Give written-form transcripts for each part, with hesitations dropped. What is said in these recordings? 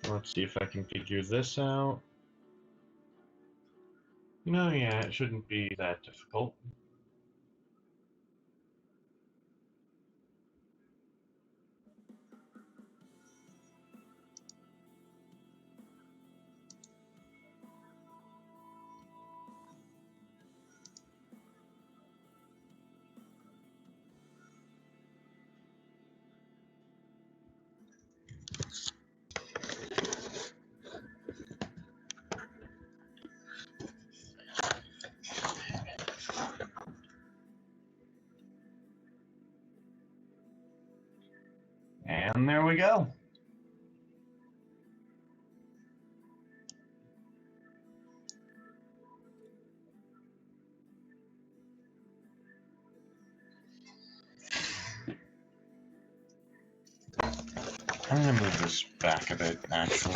Let's see if I can figure this out. No, yeah, it shouldn't be that difficult. And there we go. I'm going to move this back a bit, actually.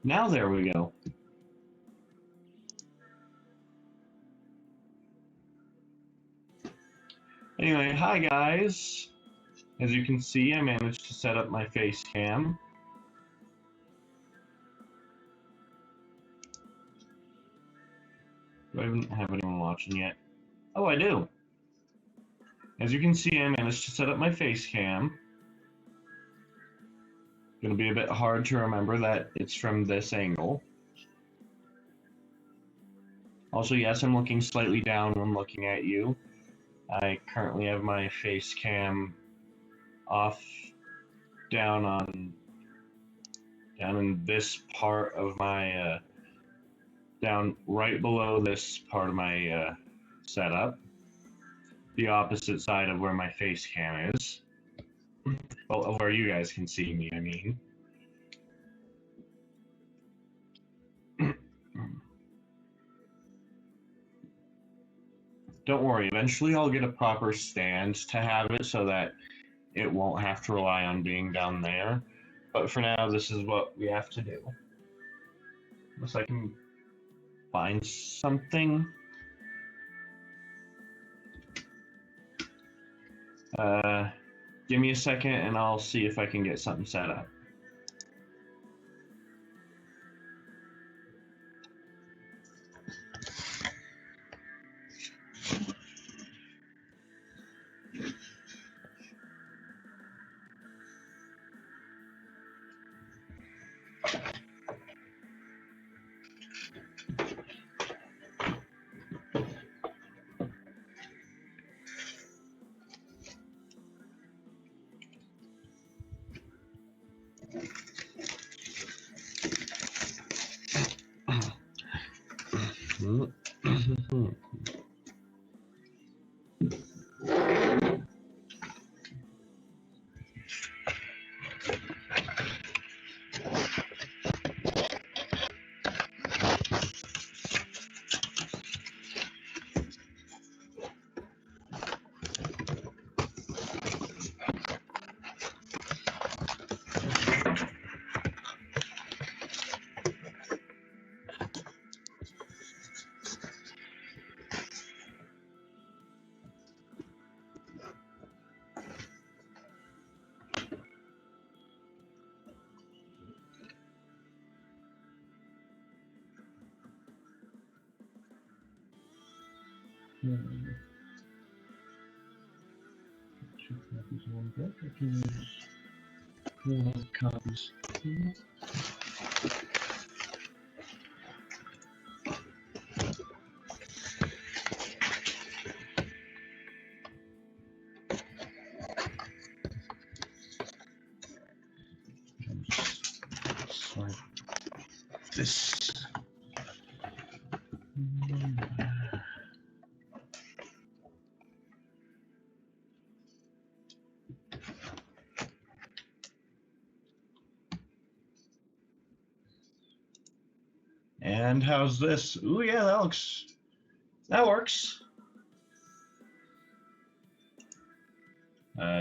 Now there we go. Anyway, hi guys. As you can see, I managed to set up my face cam. Do I even have anyone watching yet? Oh, I do. As you can see, I managed to set up my face cam. Gonna be a bit hard to remember that it's from this angle. Also, yes, I'm looking slightly down when looking at you. I currently have my face cam off down in this part of my down right below this part of my setup, the opposite side of where my face cam is. Well, of where you guys can see me, I mean. Don't worry, eventually I'll get a proper stand to have it so that it won't have to rely on being down there. But for now, this is what we have to do. Unless I can find something. Give me a second and I'll see if I can get something set up. Two copies of one book. I can use one copies. This. And how's this? Ooh, yeah, that works.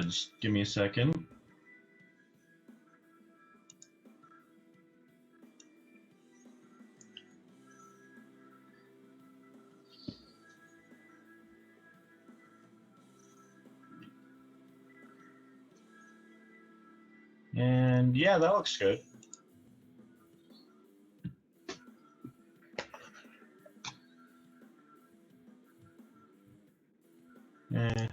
Just give me a second. And yeah, that looks good. Eh.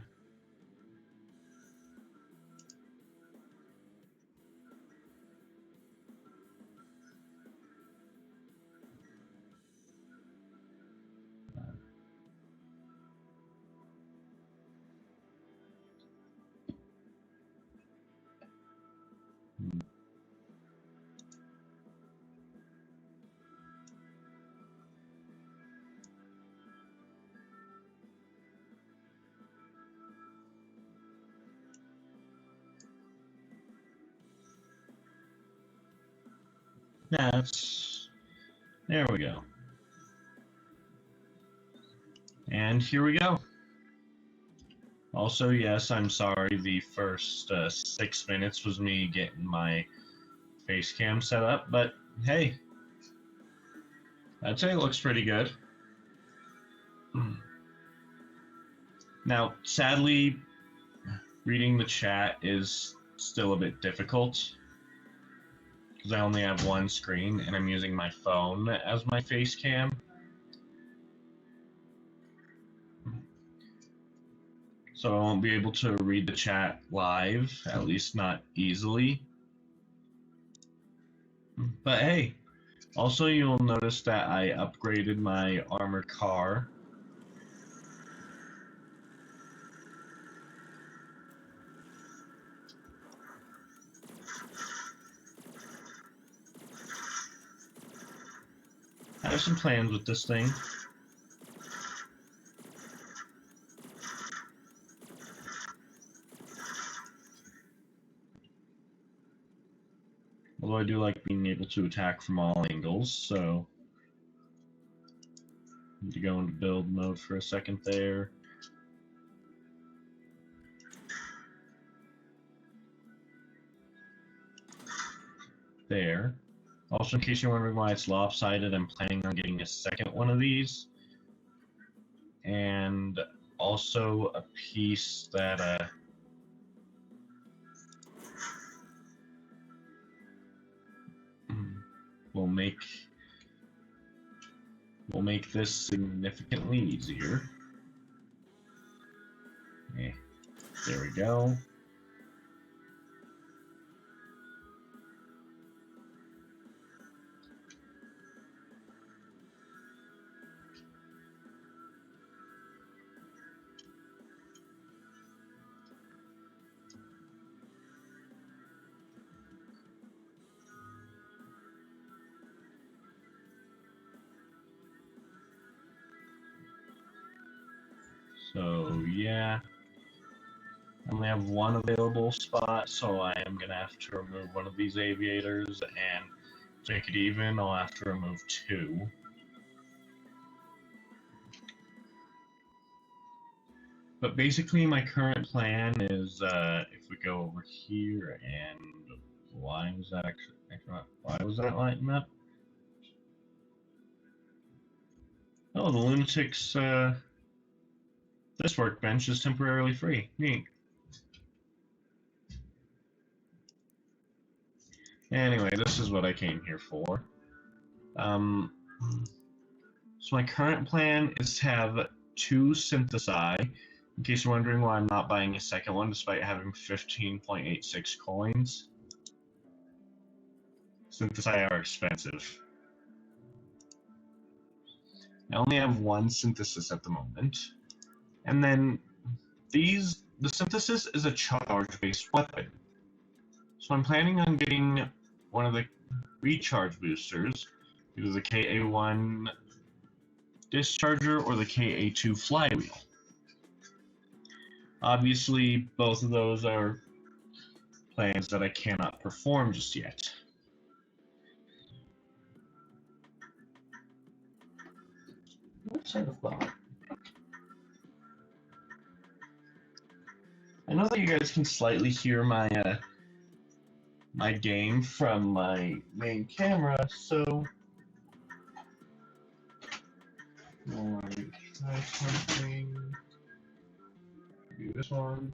That's, there we go. And here we go. Also, yes, I'm sorry, the first 6 minutes was me getting my face cam set up, but hey, I'd say it looks pretty good. Now, sadly, reading the chat is still a bit difficult because I only have one screen and I'm using my phone as my face cam. So I won't be able to read the chat live, at least not easily. But hey, also you'll notice that I upgraded my armored car. I have some plans with this thing. Although I do like being able to attack from all angles, so need to go into build mode for a second there. There. Also, in case you're wondering why it's lopsided, I'm planning on getting a second one of these. And also a piece that will make this significantly easier. Okay, there we go. So yeah, I only have one available spot, so I am gonna have to remove one of these aviators, and to make it even, I'll have to remove 2. But basically, my current plan is if we go over here, and why was that why was that lighting up? Oh, the lunatic's this workbench is temporarily free. Neat. Anyway, this is what I came here for. So my current plan is to have 2 synthesize. In case you're wondering why I'm not buying a second one despite having 15.86 coins. Synthesize are expensive. I only have 1 synthesis at the moment. And then the synthesis is a charge-based weapon. So I'm planning on getting one of the recharge boosters, either the KA1 discharger or the KA2 flywheel. Obviously, both of those are plans that I cannot perform just yet. Let's have a thought. I know that you guys can slightly hear my my game from my main camera, so try something. Do this one.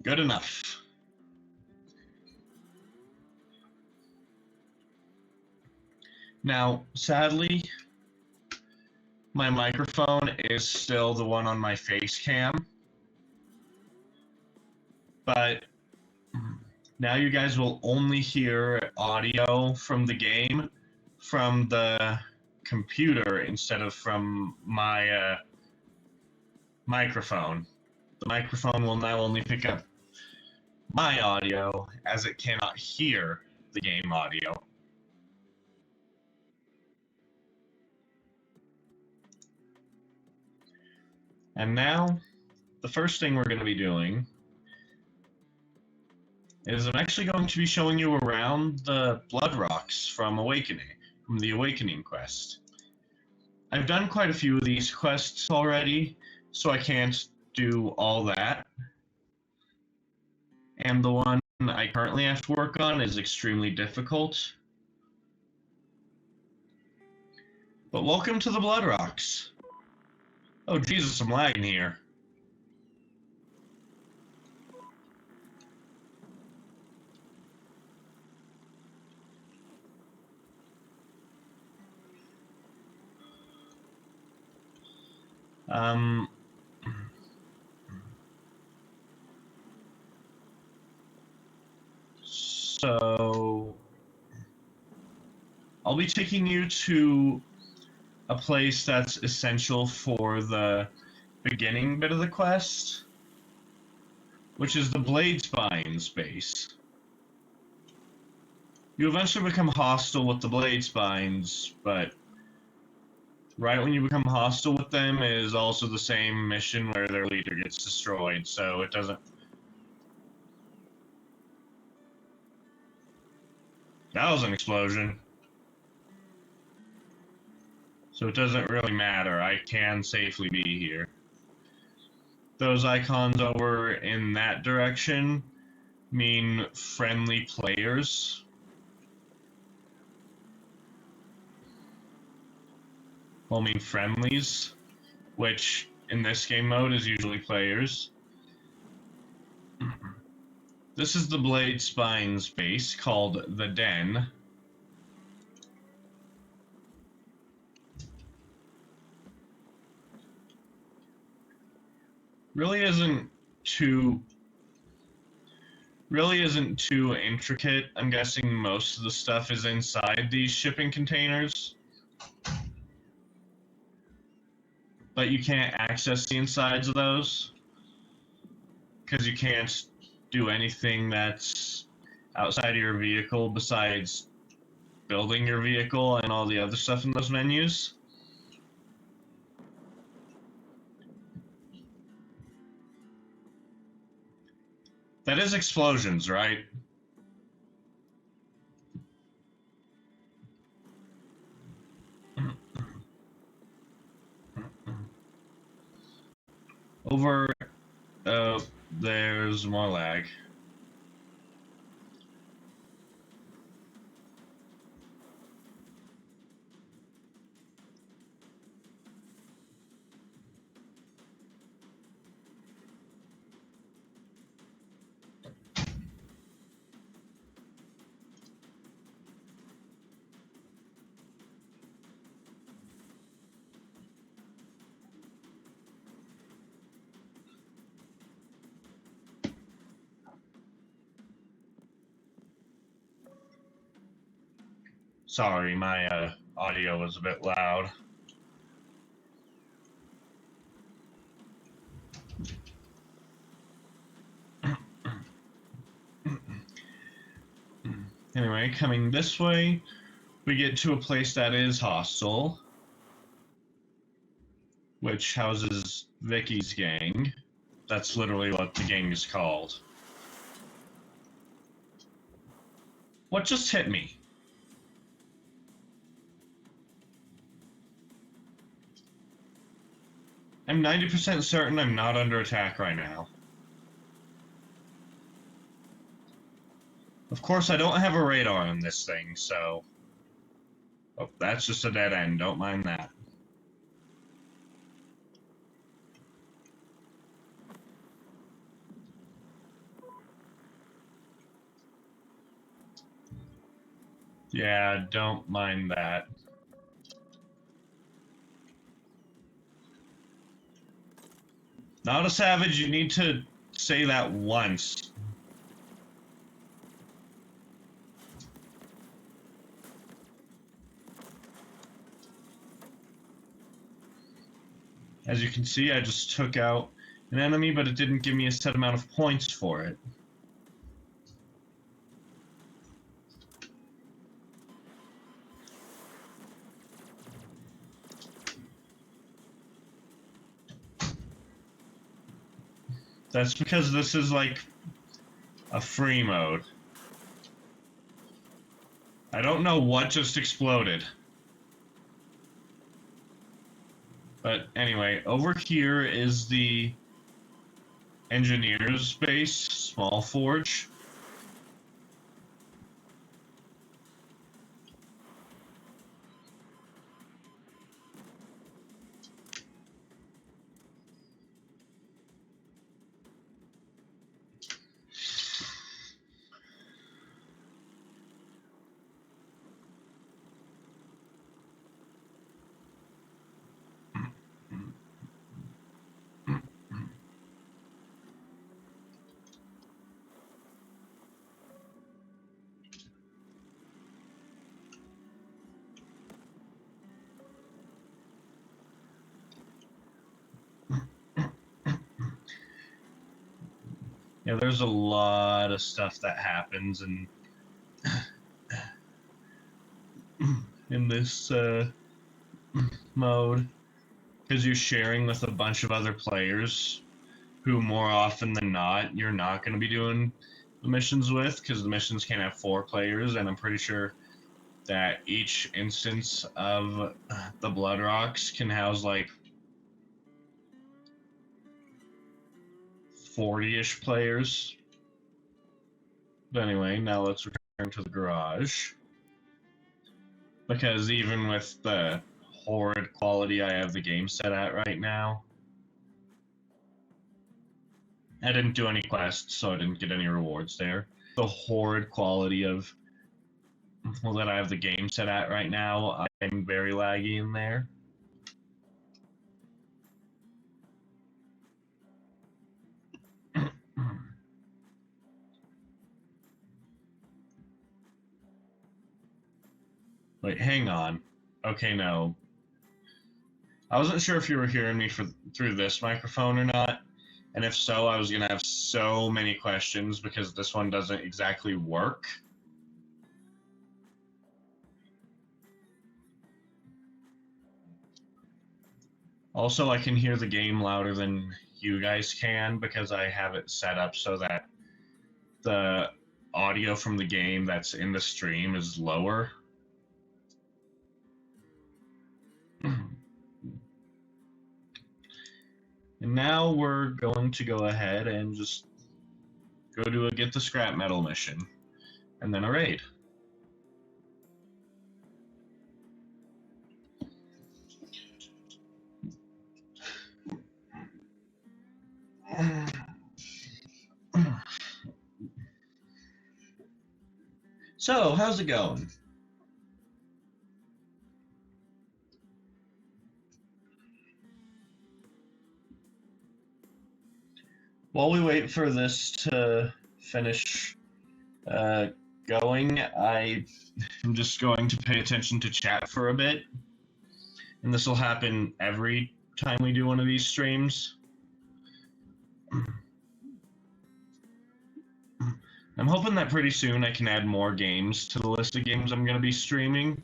Good enough. Now, sadly, my microphone is still the one on my face cam, but now you guys will only hear audio from the game from the computer instead of from my microphone. The microphone will now only pick up my audio as it cannot hear the game audio. And now, the first thing we're going to be doing is I'm actually going to be showing you around the Blood Rocks from the Awakening quest. I've done quite a few of these quests already, so I can't do all that. And the one I currently have to work on is extremely difficult. But welcome to the Blood Rocks. Oh Jesus, I'm lagging here. So I'll be taking you to a place that's essential for the beginning bit of the quest, which is the Blade Spines base. You eventually become hostile with the Blade Spines, but right when you become hostile with them is also the same mission where their leader gets destroyed, so it doesn't... That was an explosion. So it doesn't really matter. I can safely be here. Those icons over in that direction mean friendly players. Well, mean friendlies, which in this game mode is usually players. This is the Blade Spines base called the Den. Really isn't too intricate. I'm guessing most of the stuff is inside these shipping containers. But you can't access the insides of those because you can't do anything that's outside of your vehicle besides building your vehicle and all the other stuff in those menus. That is explosions, right? Over, there's more lag. Sorry, my audio was a bit loud. Anyway, coming this way, we get to a place that is hostile, which houses Vicky's gang. That's literally what the gang is called. What just hit me? I'm 90% certain I'm not under attack right now. Of course, I don't have a radar on this thing, so... Oh, that's just a dead end. Don't mind that. Yeah, don't mind that. Not a savage, you need to say that once. As you can see, I just took out an enemy, but it didn't give me a set amount of points for it. That's because this is like a free mode. I don't know what just exploded. But anyway, over here is the engineer's base, small forge. Yeah, there's a lot of stuff that happens in this mode because you're sharing with a bunch of other players who more often than not you're not going to be doing the missions with, because the missions can have 4 players, and I'm pretty sure that each instance of the Blood Rocks can house like 40-ish players. But anyway, now let's return to the garage. Because even with the horrid quality I have the game set at right now, I didn't do any quests, so I didn't get any rewards there. The horrid quality of that I have the game set at right now, I'm very laggy in there. Wait, hang on. Okay, no. I wasn't sure if you were hearing me through this microphone or not, and if so, I was going to have so many questions because this one doesn't exactly work. Also, I can hear the game louder than you guys can because I have it set up so that the audio from the game that's in the stream is lower. And now we're going to go ahead and just go to a get the scrap metal mission, and then a raid. So, how's it going? While we wait for this to finish going, I am just going to pay attention to chat for a bit. And this will happen every time we do one of these streams. I'm hoping that pretty soon I can add more games to the list of games I'm going to be streaming.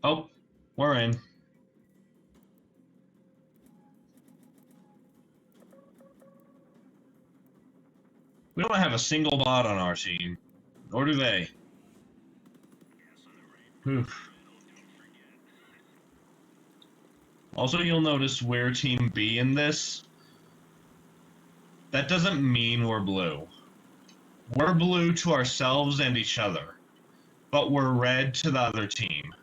Oh, we're in. We don't have a single bot on our team, nor do they. Oof. Also, you'll notice we're Team B in this. That doesn't mean we're blue. We're blue to ourselves and each other, but we're red to the other team.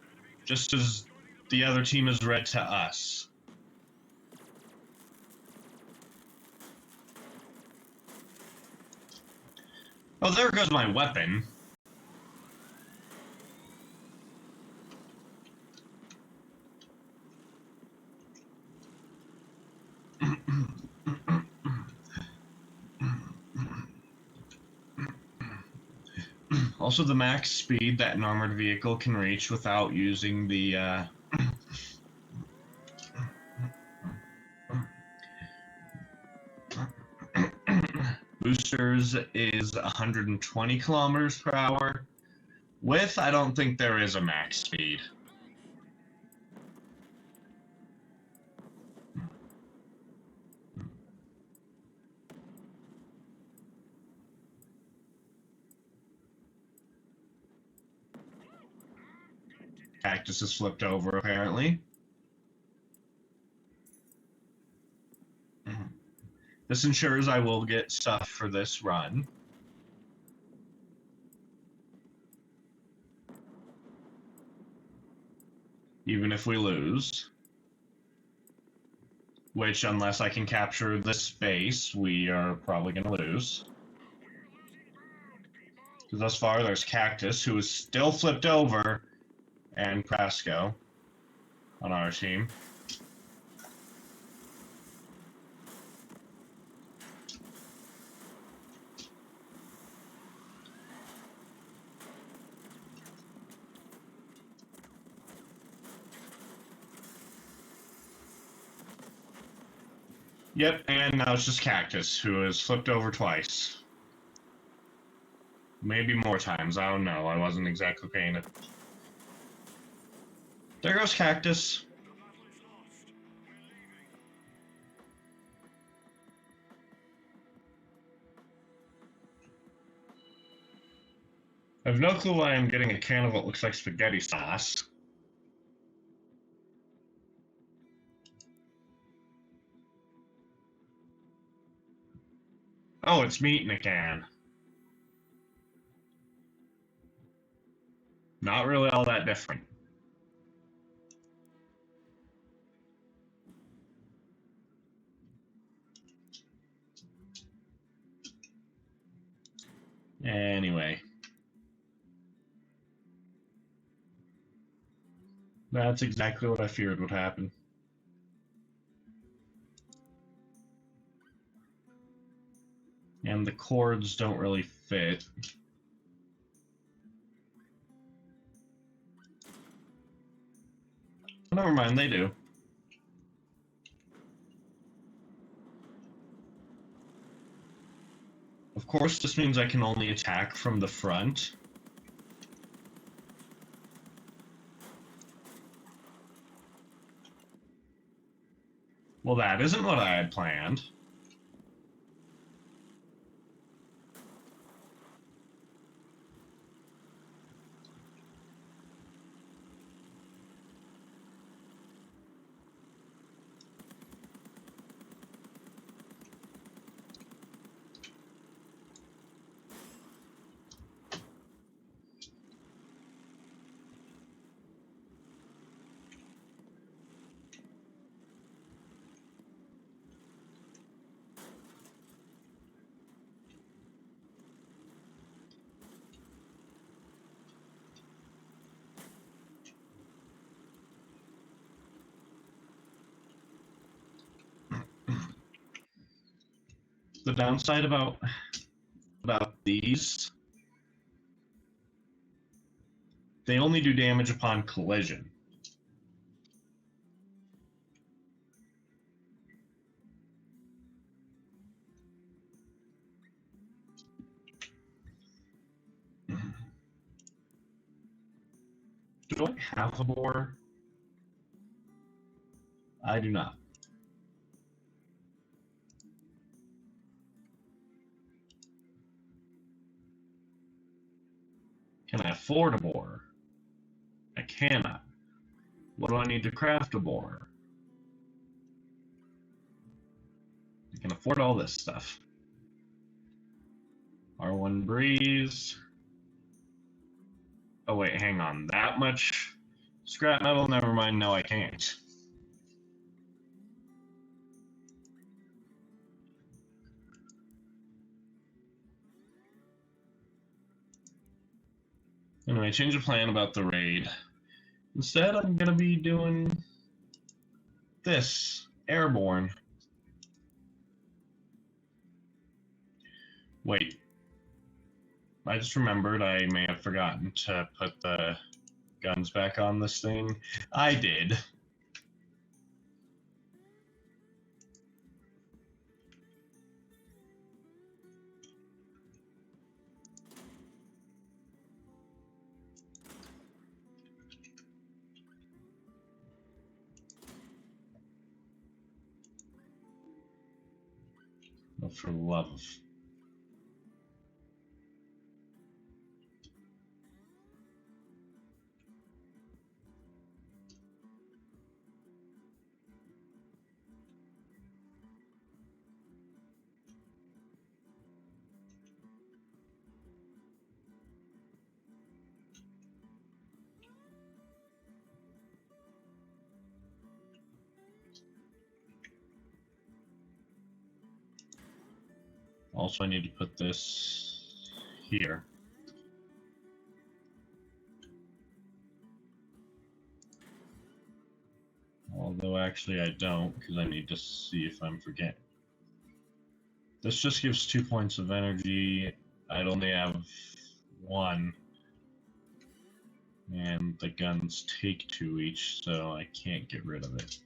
just as the other team is red to us. Oh, there goes my weapon. Also, the max speed that an armored vehicle can reach without using the boosters is 120 kilometers per hour. With, I don't think there is a max speed. Cactus is flipped over, apparently. This ensures I will get stuff for this run. Even if we lose. Which, unless I can capture this base, we are probably going to lose. Because thus far, there's Cactus, who is still flipped over, and Prasco on our team. Yep, and now it's just Cactus, who is flipped over twice. Maybe more times, I don't know. I wasn't exactly paying it. There goes Cactus. I have no clue why I'm getting a can of what looks like spaghetti sauce. Oh, it's meat in a can. Not really all that different. Anyway. That's exactly what I feared would happen. And the cords don't really fit. Never mind, they do. Of course, this means I can only attack from the front. Well, that isn't what I had planned. The downside about these, they only do damage upon collision. Do I have a bore? I do not. Can I afford a bore? I cannot. What do I need to craft a bore? I can afford all this stuff. R1 breeze. Oh wait, hang on. That much Scrap metal, never mind, no I can't. Anyway, change of plan about the raid. Instead, I'm gonna be doing this, airborne. Wait, I just remembered I may have forgotten to put the guns back on this thing. I did. Oh, for the love of... Also, I need to put this here. Although, actually, I don't, because I need to see if I'm forgetting. This just gives 2 points of energy. I'd only have 1. And the guns take 2 each, so I can't get rid of it.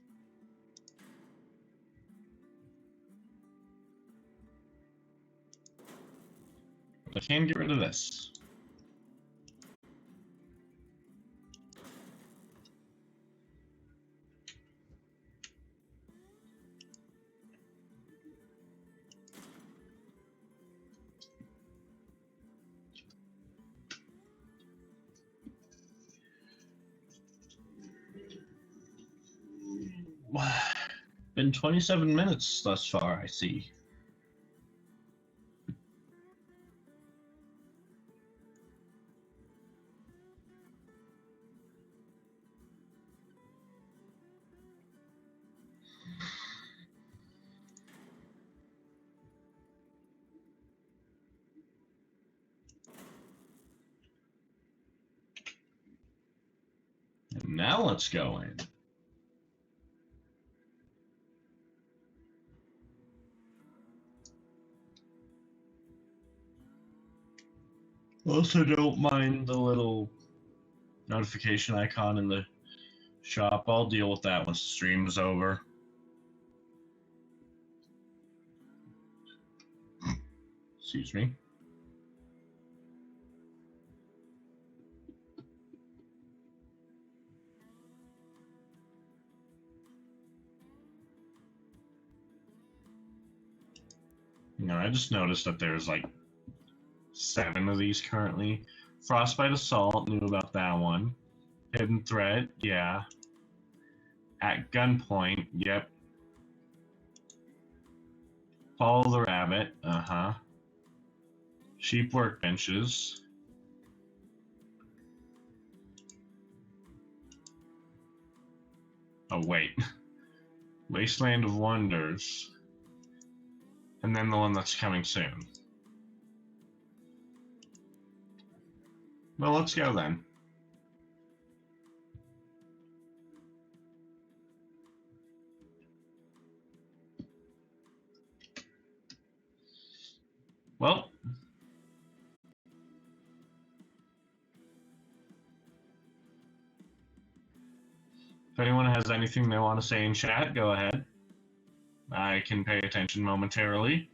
I can get rid of this. Been 27 minutes thus far, I see. And now let's go in. Also, don't mind the little notification icon in the shop. I'll deal with that once the stream is over. Excuse me. You know, I just noticed that there's like 7 of these currently. Frostbite Assault, knew about that one. Hidden Threat, yeah. At Gunpoint, yep. Follow the Rabbit, uh-huh. Sheep Workbenches. Oh, wait. Wasteland of Wonders. And then the one that's coming soon. Well, let's go then. Well, if anyone has anything they want to say in chat, go ahead. I can pay attention momentarily.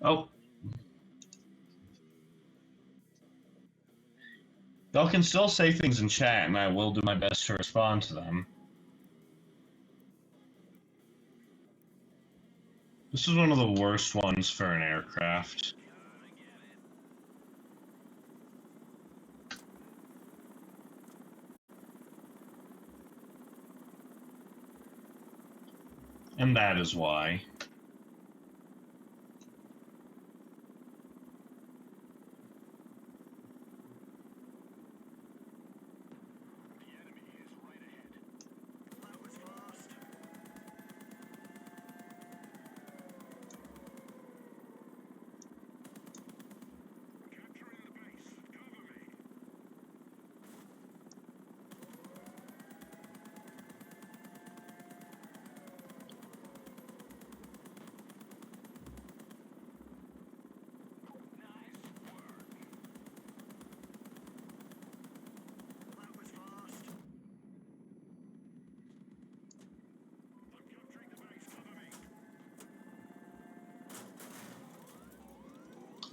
Oh. Y'all can still say things in chat, and I will do my best to respond to them. This is one of the worst ones for an aircraft. And that is why.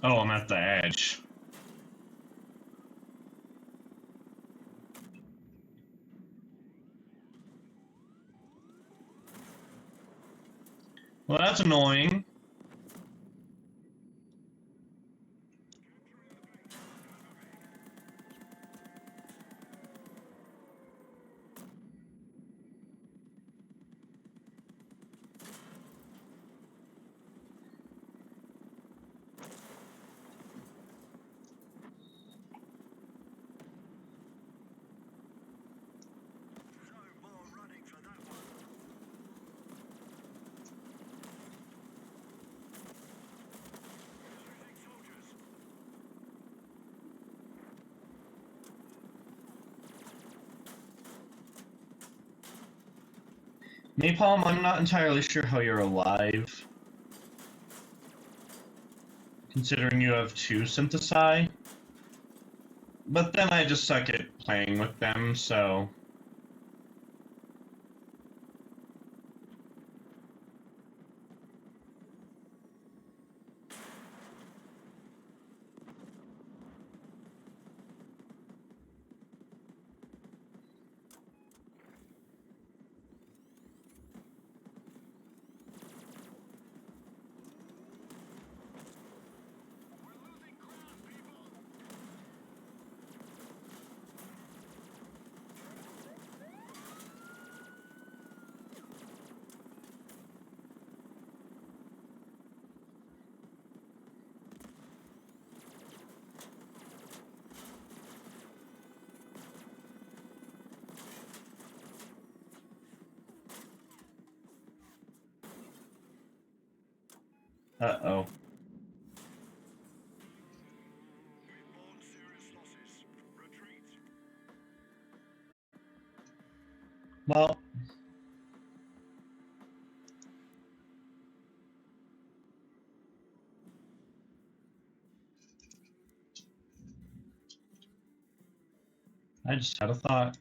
Oh, I'm at the edge. Well, that's annoying. Napalm, I'm not entirely sure how you're alive, considering you have 2 synthesi. But then I just suck at playing with them, so... Uh-oh. Well... I just had a thought.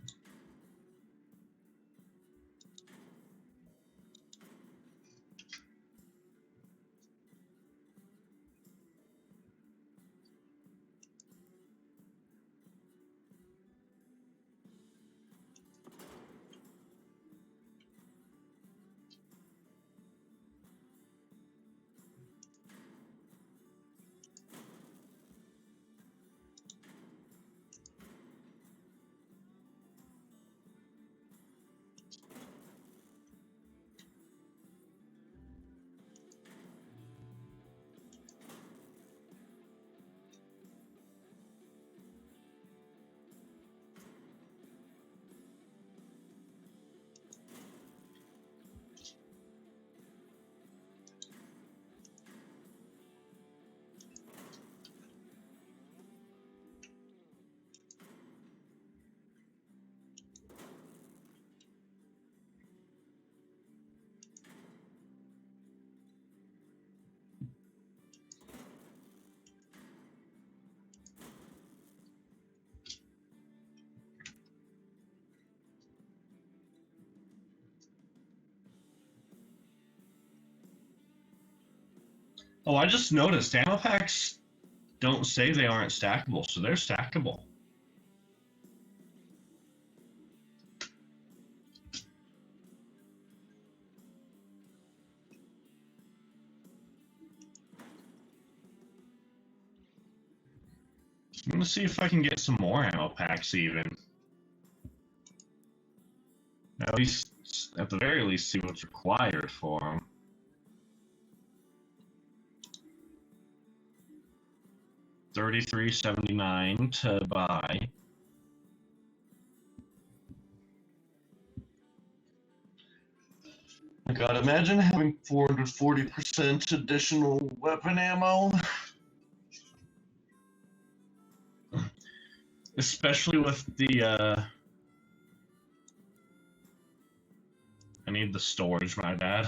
Oh, I just noticed ammo packs don't say they aren't stackable, so they're stackable. I'm gonna see if I can get some more ammo packs even. At least, at the very least, see what's required for them. $33.79 to buy. I gotta imagine having 440% additional weapon ammo. Especially with the, I need the storage, my bad.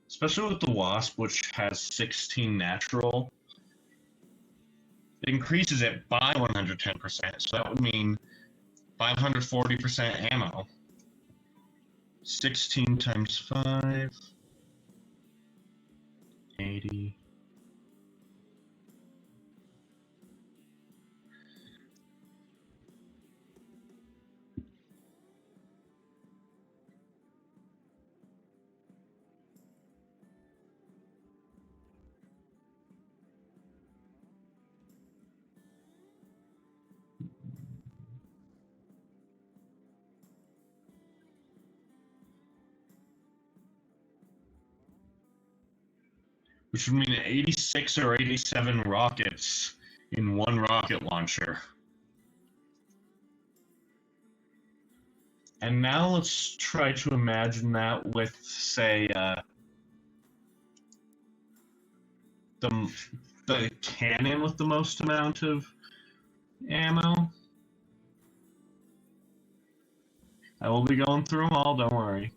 Especially with the Wasp, which has 16 natural. It increases it by 110%, so that would mean 540% ammo. 16 times 5, 80. Which would mean 86 or 87 rockets in one rocket launcher. And now let's try to imagine that with, say, the cannon with the most amount of ammo. I will be going through them all, don't worry.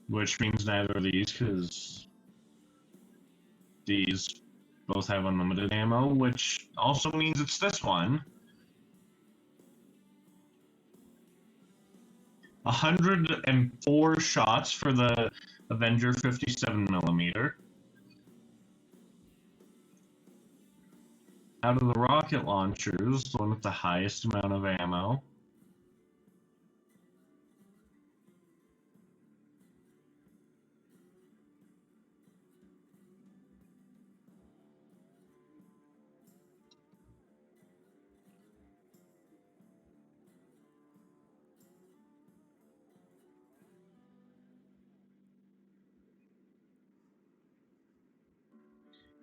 Which means neither of these, because these both have unlimited ammo, which also means it's this one. 104 shots for the Avenger 57mm. Out of the rocket launchers, the one with the highest amount of ammo.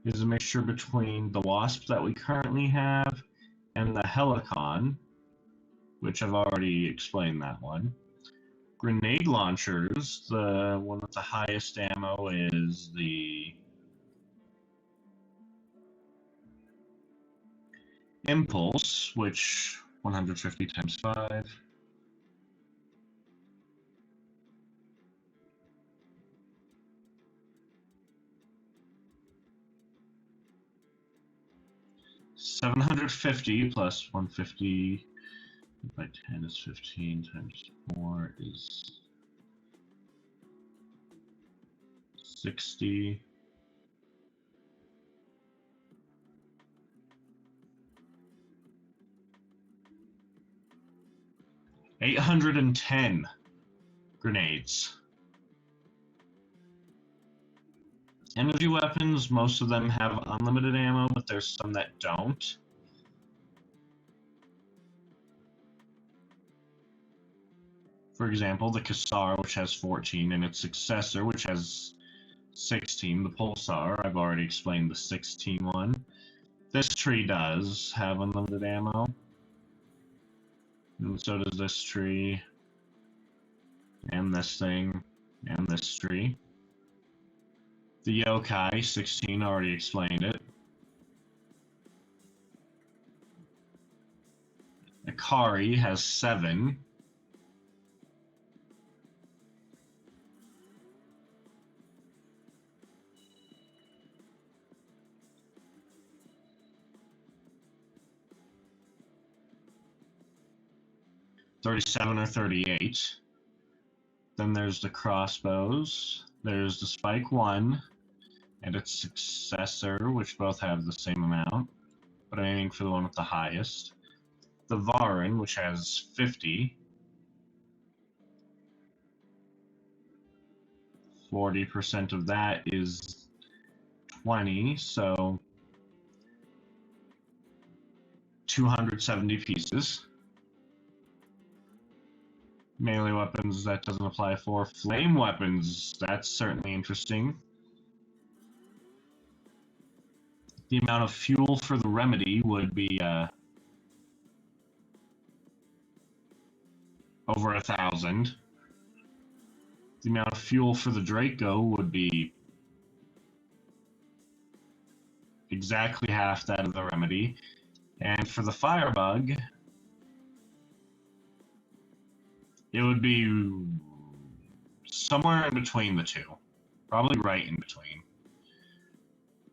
Is a mixture between the Wasp that we currently have and the Helicon, which I've already explained that one. Grenade launchers, the one with the highest ammo is the Impulse, which 150 times 5. $750 plus 150 by 10 is 15 times 4 is 60. $810 grenades. Energy weapons, most of them have unlimited ammo, but there's some that don't. For example, the Kassar, which has 14, and its successor, which has 16, the Pulsar. I've already explained the 16 one. This tree does have unlimited ammo. And so does this tree. And this thing. And this tree. The Yokai, 16, already explained it. Akari has 7. 37 or 38. Then there's the crossbows. There's the Spike 1 and its successor, which both have the same amount, but I'm aiming for the one with the highest. The Varin, which has 50. 40% of that is 20, so 270 pieces. Melee weapons, that doesn't apply for. Flame weapons, that's certainly interesting. The amount of fuel for the remedy would be over 1,000. The amount of fuel for the Draco would be exactly half that of the remedy. And for the Firebug, it would be somewhere in between the two. Probably right in between.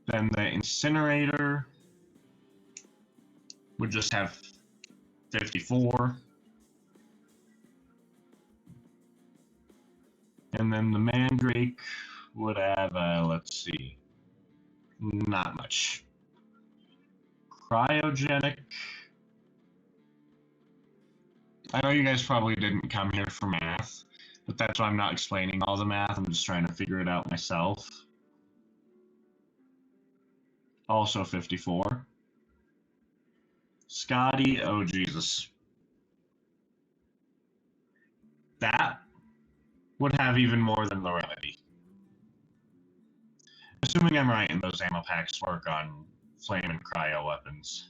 Then the Incinerator would just have 54. And then the Mandrake would have, let's see, not much. Cryogenic. I know you guys probably didn't come here for math, but that's why I'm not explaining all the math. I'm just trying to figure it out myself. Also 54. Scotty, oh Jesus. That would have even more than the remedy. Assuming I'm right and those ammo packs work on flame and cryo weapons,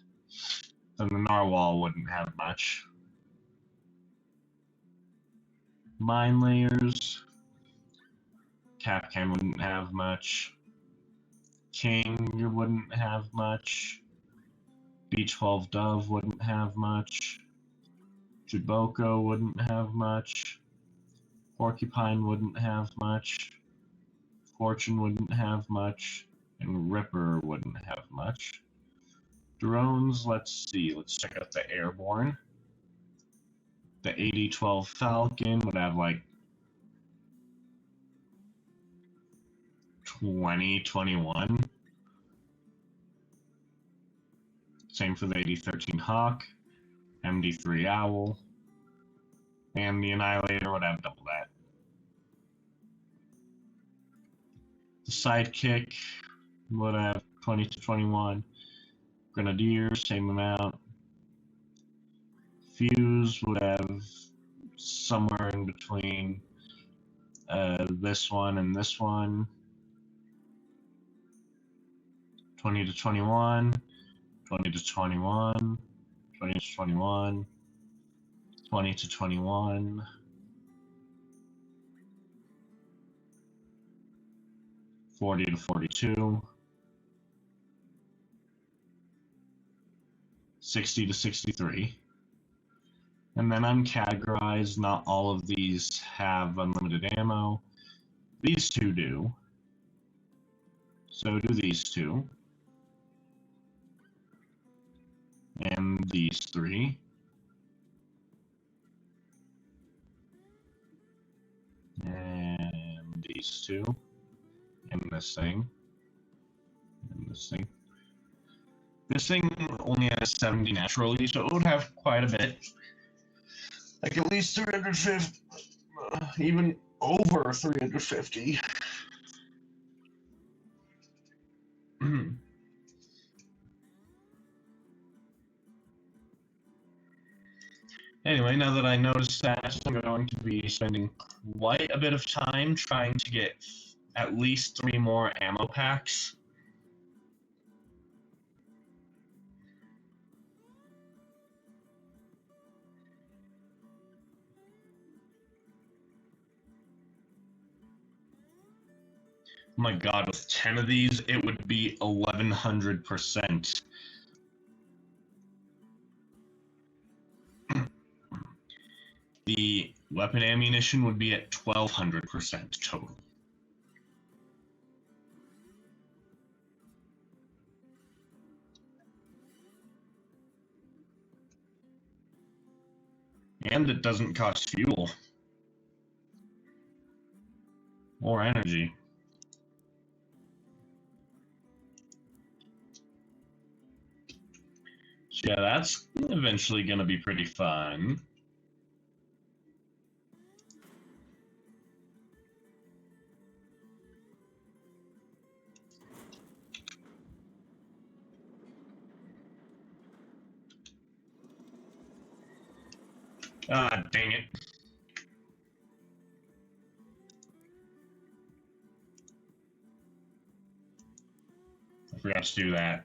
then the Narwhal wouldn't have much. Mine layers. Capcan wouldn't have much. King wouldn't have much. B12 Dove wouldn't have much. Jiboko wouldn't have much. Porcupine wouldn't have much. Fortune wouldn't have much. And Ripper wouldn't have much. Drones, let's see. Let's check out the Airborne. The 8012 Falcon would have like 20, 21. Same for the 8013 Hawk, MD3 Owl, and the Annihilator would have double that. The Sidekick would have 20 to 21. Grenadier, same amount. Fuse would have somewhere in between this one and this one. 20 to 21, 20 to 21, 20 to 21, 20 to 21. 40 to 42. 60 to 63. And then uncategorized, not all of these have unlimited ammo. These two do. So do these two. And these three. And these two. And this thing. And this thing. This thing only has 70 naturally, so it would have quite a bit. Like at least 350, even over 350. Anyway, now that I noticed that, I'm going to be spending quite a bit of time trying to get at least 3 more ammo packs. Oh my god, with 10 of these, it would be 1100%. The weapon ammunition would be at 1200% total. And it doesn't cost fuel or energy. So yeah, that's eventually going to be pretty fun. Ah, dang it. I forgot to do that.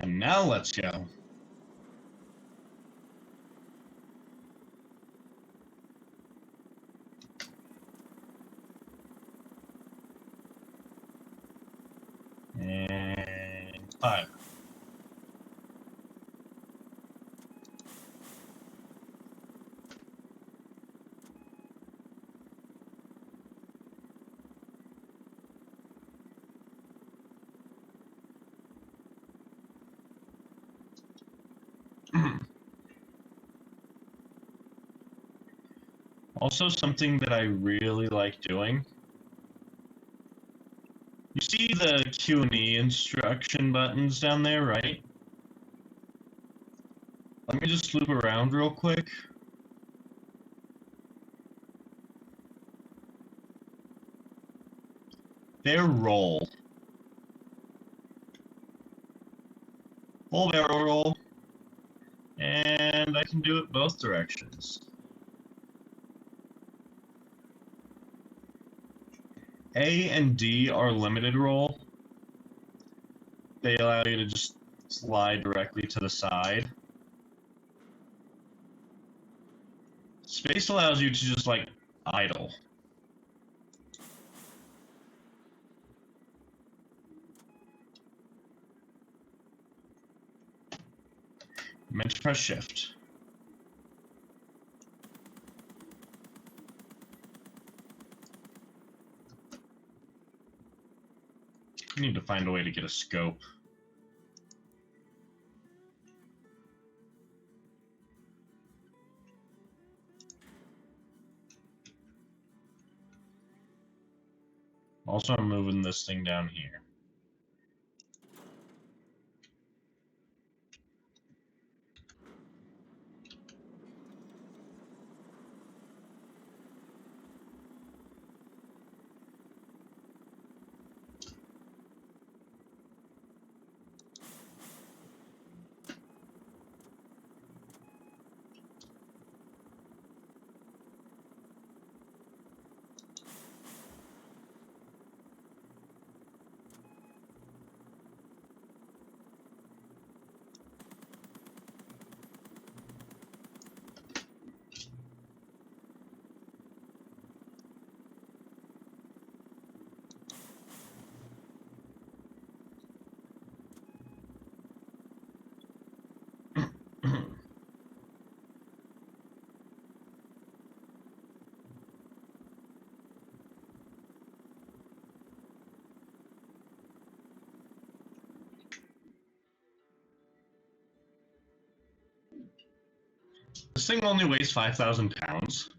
And now let's go. And 5. Also, something that I really like doing. You see the Q and E instruction buttons down there, right? Let me just loop around real quick. They're roll. Full barrel roll. And I can do it both directions. A and D are limited roll. They allow you to just slide directly to the side. Space allows you to just, like, idle. You meant to press shift. I need to find a way to get a scope. Also, I'm moving this thing down here. This thing only weighs 5,000 pounds.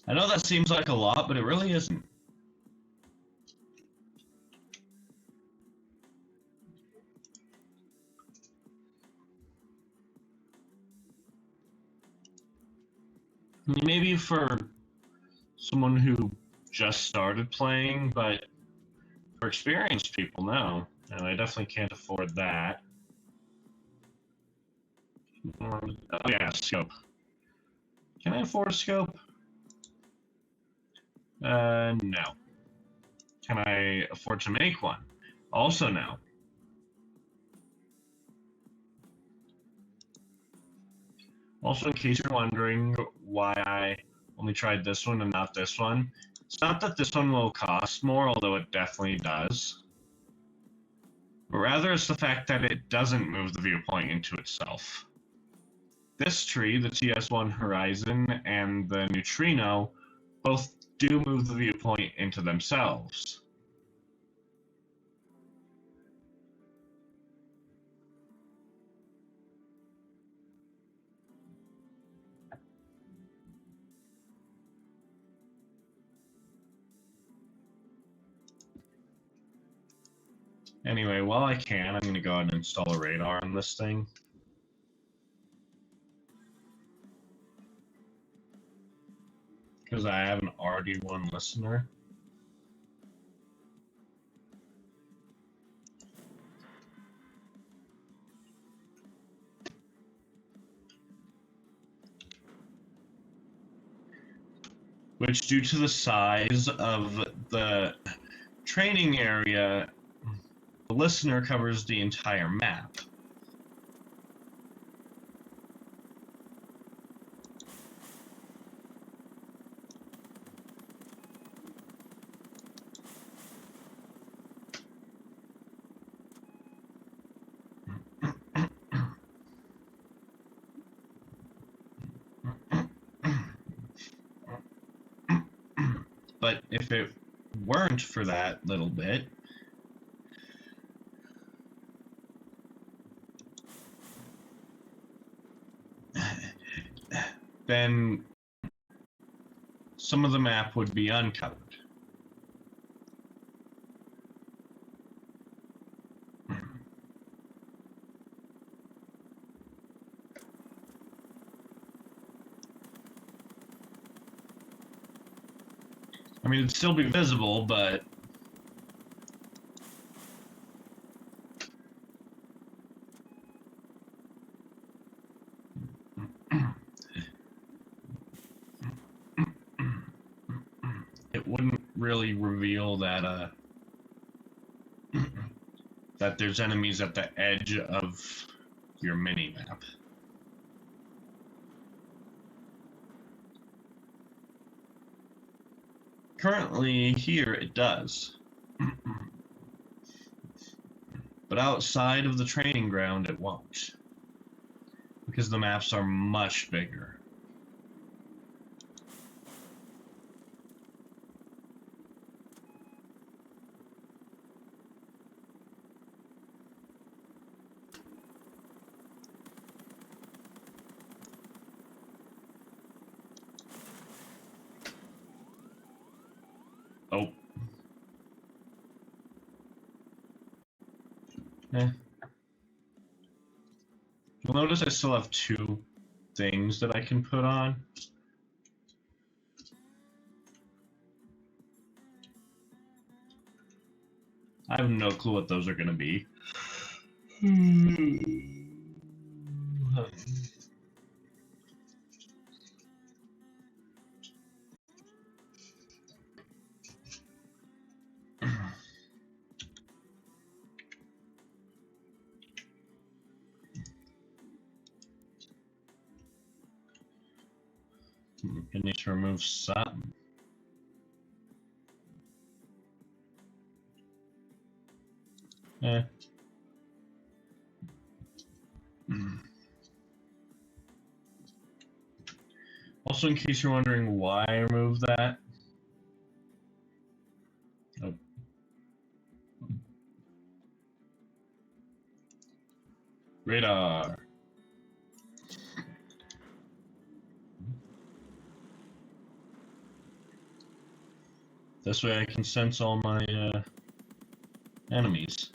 I know that seems like a lot, but it really isn't. Maybe for someone who just started playing, but for experienced people, no. And I definitely can't afford that. Oh yeah, scope. Can I afford a scope? No. Can I afford to make one? Also no. Also, in case you're wondering why I only tried this one and not this one, it's not that this one will cost more, although it definitely does. But rather it's the fact that it doesn't move the viewpoint into itself. This tree, the TS1 Horizon, and the Neutrino both do move the viewpoint into themselves. Anyway, while I can, I'm going to go ahead and install a radar on this thing. Because I have an RD1 listener. Which, due to the size of the training area, the listener covers the entire map. But if it weren't for that little bit, then some of the map would be uncovered. I mean, it'd still be visible, but it wouldn't really reveal that that there's enemies at the edge of your mini-map. Currently, here it does. But outside of the training ground, it won't. Because the maps are much bigger. Oh. You'll notice I still have two things that I can put on. I have no clue what those are going to be. I need to remove something. Also, in case you're wondering why I removed that. Oh. Radar. This way I can sense all my enemies.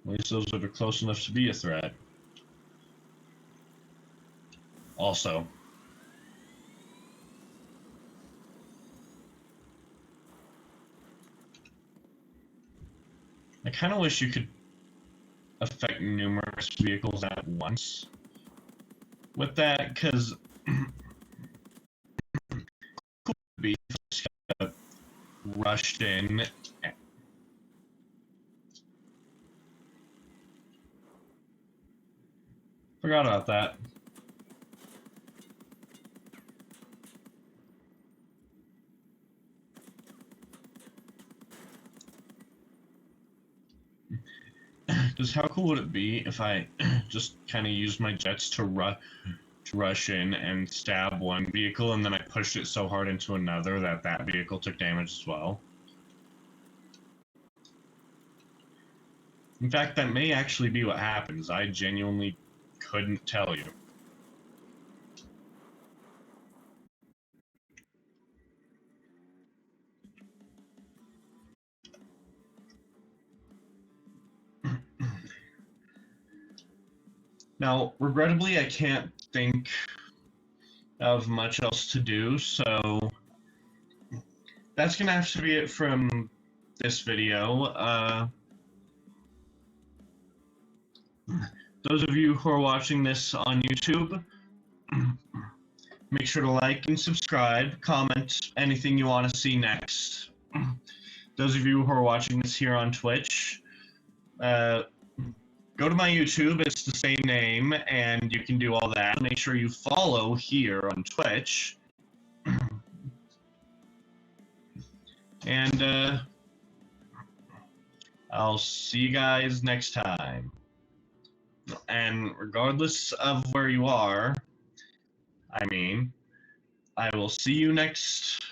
At least those that are close enough to be a threat. Also, I kind of wish you could affect numerous vehicles at once with that, because could be just rushed in. Forgot about that. Because how cool would it be if I just kind of used my jets to rush in and stab one vehicle, and then I pushed it so hard into another that that vehicle took damage as well? In fact, that may actually be what happens. I genuinely couldn't tell you. Now, regrettably, I can't think of much else to do, so that's gonna have to be it from this video. Those of you who are watching this on YouTube, make sure to like and subscribe, comment anything you want to see next. Those of you who are watching this here on Twitch, go to my YouTube, it's the same name, and you can do all that. Make sure you follow here on Twitch. And I'll see you guys next time. And regardless of where you are, I will see you next